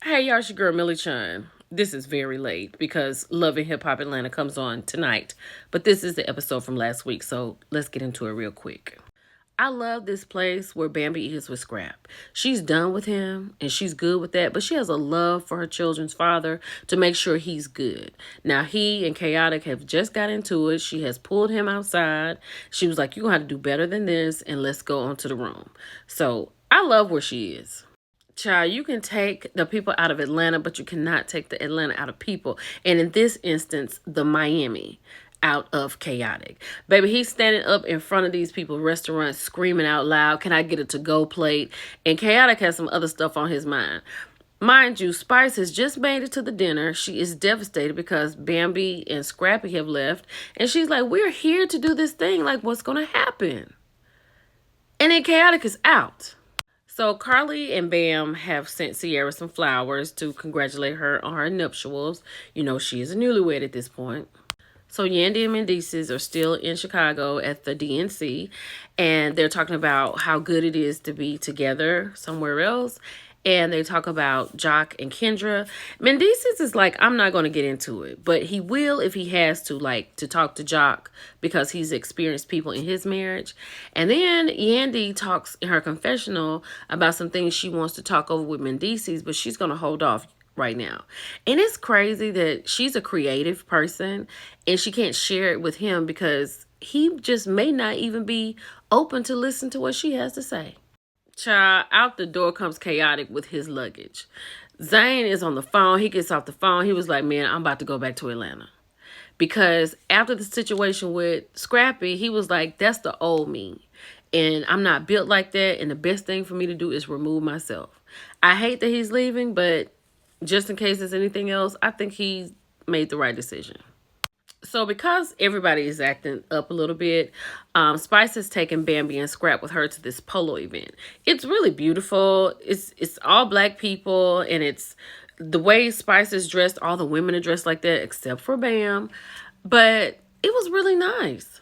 Hey, y'all, it's your girl Millie Chun. This is very late because Love and Hip Hop Atlanta comes on tonight. But this is the episode from last week, so let's get into it real quick. I love this place where Bambi is with Scrap. She's done with him and she's good with that, but she has a love for her children's father to make sure he's good. Now, he and Chaotic have just got into it. She has pulled him outside. She was like, "You're going to have to do better than this, and let's go onto the room." So I love where she is. Child, you can take the people out of Atlanta, but you cannot take the Atlanta out of people. And in this instance, the Miami out of Chaotic. Baby, he's standing up in front of these people, restaurants, screaming out loud, "Can I get a to-go plate?" And Chaotic has some other stuff on his mind. Mind you, Spice has just made it to the dinner. She is devastated because Bambi and Scrappy have left. And she's like, "We're here to do this thing. Like, what's going to happen?" And then Chaotic is out. So Carly and Bam have sent Sierra some flowers to congratulate her on her nuptials. You know, she is a newlywed at this point. So Yandy and Mendices are still in Chicago at the DNC, and they're talking about how good it is to be together somewhere else. And they talk about Jock and Kendra. Mendices is like, "I'm not going to get into it, but he will if he has to, like, to talk to Jock because he's experienced people in his marriage." And then Yandy talks in her confessional about some things she wants to talk over with Mendices, but she's going to hold off right now. And it's crazy that she's a creative person and she can't share it with him because he just may not even be open to listen to what she has to say. Child, out the door comes Chaotic with his luggage. Zane is on the phone. He gets off the phone. He was like, "Man, I'm about to go back to Atlanta." Because after the situation with Scrappy, he was like, "That's the old me. And I'm not built like that. And the best thing for me to do is remove myself." I hate that he's leaving, but just in case there's anything else, I think he made the right decision. So because everybody is acting up a little bit, Spice has taken Bambi and Scrap with her to this polo event. It's really beautiful. It's all black people, and it's the way Spice is dressed. All the women are dressed like that except for Bam, but it was really nice.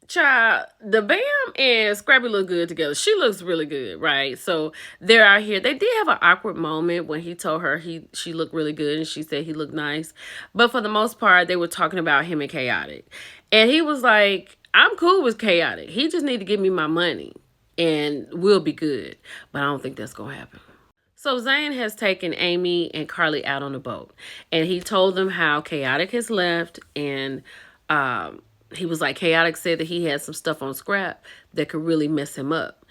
Child, the Bam and Scrappy look good together. She looks really good, right? So they're out here. They did have an awkward moment when he told her she looked really good and she said he looked nice. But for the most part, they were talking about him and Chaotic. And he was like, "I'm cool with Chaotic. He just need to give me my money and we'll be good." But I don't think that's going to happen. So Zane has taken Amy and Carly out on a boat. And he told them how Chaotic has left and he was like, Chaotic said that he had some stuff on Scrap that could really mess him up.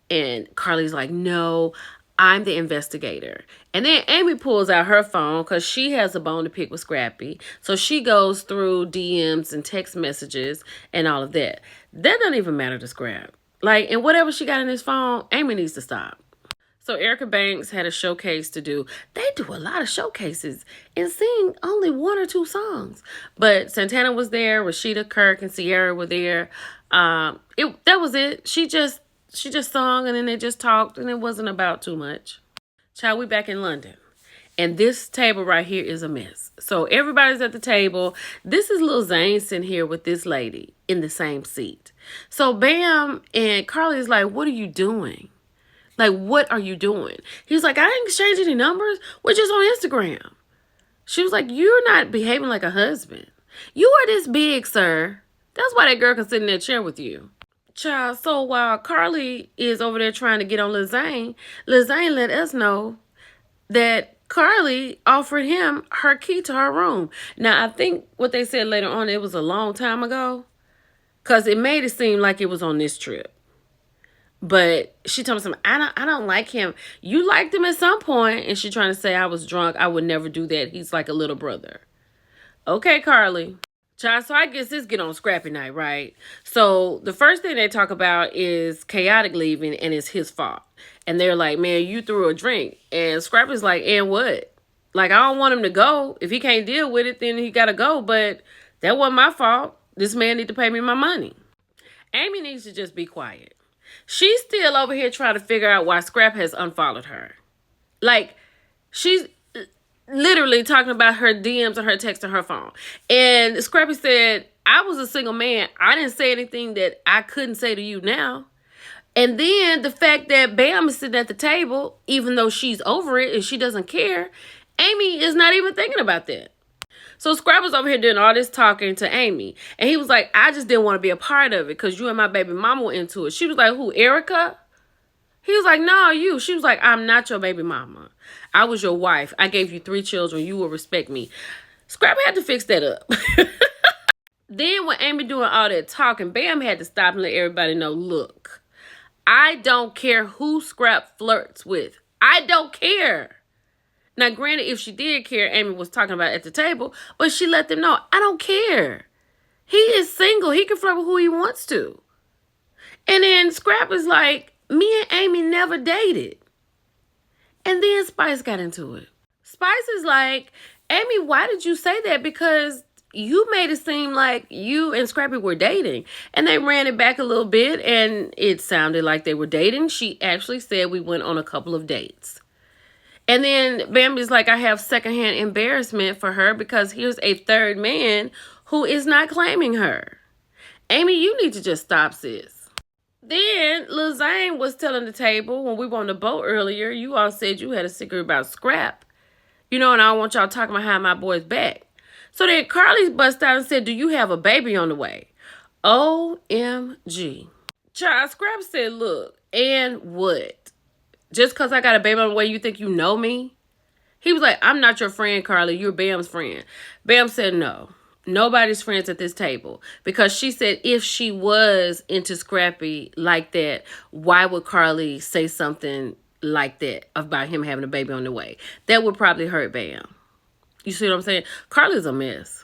And Carly's like, "No, I'm the investigator." And then Amy pulls out her phone because she has a bone to pick with Scrappy. So she goes through DMs and text messages and all of that. That doesn't even matter to Scrap. Like, and whatever she got in his phone, Amy needs to stop. So Erica Banks had a showcase to do. They do a lot of showcases and sing only one or two songs. But Santana was there, Rashida, Kirk, and Sierra were there. That was it. She just sung and then they just talked and it wasn't about too much. Child, we back in London. And this table right here is a mess. So everybody's at the table. This is Lil Zane sitting here with this lady in the same seat. So Bam and Carly's like, "What are you doing? Like, what are you doing?" He's like, "I didn't exchange any numbers. We're just on Instagram." She was like, "You're not behaving like a husband. You are this big, sir. That's why that girl can sit in that chair with you." Child, so while Carly is over there trying to get on Lil Zane let us know that Carly offered him her key to her room. Now, I think what they said later on, it was a long time ago, because it made it seem like it was on this trip. But she told me something, I don't like him. You liked him at some point. And she trying to say I was drunk. I would never do that. He's like a little brother. Okay, Carly. Child, so I guess this get on Scrappy night, right? So the first thing they talk about is Chaotic leaving and it's his fault. And they're like, "Man, you threw a drink." And Scrappy's like, "And what? Like, I don't want him to go. If he can't deal with it, then he got to go. But that wasn't my fault. This man need to pay me my money." Amy needs to just be quiet. She's still over here trying to figure out why Scrap has unfollowed her. Like, she's literally talking about her DMs and her text on her phone. And Scrappy said, "I was a single man. I didn't say anything that I couldn't say to you now." And then the fact that Bam is sitting at the table, even though she's over it and she doesn't care, Amy is not even thinking about that. So Scrap was over here doing all this talking to Amy. And he was like, I just didn't want to be a part of it because you and my baby mama were into it. She was like, who, Erica? He was like, no, you. She was like, I'm not your baby mama. I was your wife. I gave you 3 children. You will respect me. Scrap had to fix that up. Then when Amy doing all that talking, Bam had to stop and let everybody know, look, I don't care who Scrap flirts with. I don't care. Now, granted, if she did care, Amy was talking about it at the table, but she let them know, I don't care. He is single. He can flirt with who he wants to. And then Scrap is like, me and Amy never dated. And then Spice got into it. Spice is like, Amy, why did you say that? Because you made it seem like you and Scrappy were dating. And they ran it back a little bit, and it sounded like they were dating. She actually said we went on a couple of dates. And then Bambi's like, I have secondhand embarrassment for her because here's a third man who is not claiming her. Amy, you need to just stop, sis. Then Lil Zane was telling the table when we were on the boat earlier, you all said you had a secret about Scrap. You know, and I don't want y'all talking behind my boy's back. So then Carly bust out and said, do you have a baby on the way? OMG. Child, Scrap said, look, and what? Just because I got a baby on the way, you think you know me? He was like, I'm not your friend, Carly. You're Bam's friend. Bam said, no. Nobody's friends at this table. Because she said if she was into Scrappy like that, why would Carly say something like that about him having a baby on the way? That would probably hurt Bam. You see what I'm saying? Carly's a mess.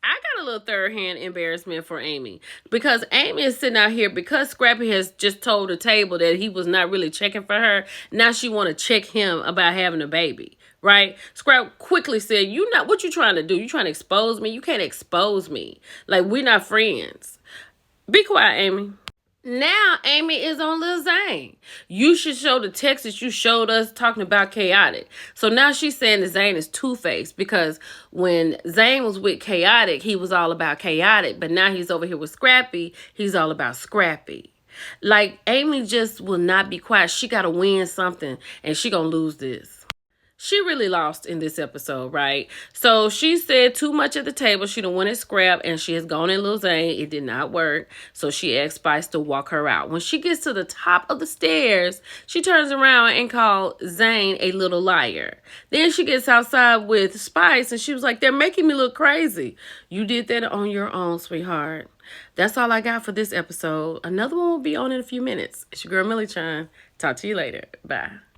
I got a little third-hand embarrassment for Amy because Amy is sitting out here because Scrappy has just told the table that he was not really checking for her. Now she want to check him about having a baby, right? Scrap quickly said, you not what you trying to do? You trying to expose me? You can't expose me. Like, we're not friends. Be quiet, Amy. Now Amy is on Lil Zane. You should show the text that you showed us talking about Chaotic. So now she's saying that Zane is two-faced because when Zane was with Chaotic, he was all about Chaotic. But now he's over here with Scrappy. He's all about Scrappy. Like, Amy just will not be quiet. She got to win something and she going to lose this. She really lost in this episode, right? So she said too much at the table. She done went and Scrap, and she has gone in Lil Zane. It did not work. So she asked Spice to walk her out. When she gets to the top of the stairs, she turns around and calls Zane a little liar. Then she gets outside with Spice, and she was like, they're making me look crazy. You did that on your own, sweetheart. That's all I got for this episode. Another one will be on in a few minutes. It's your girl, Millie Chan. Talk to you later. Bye.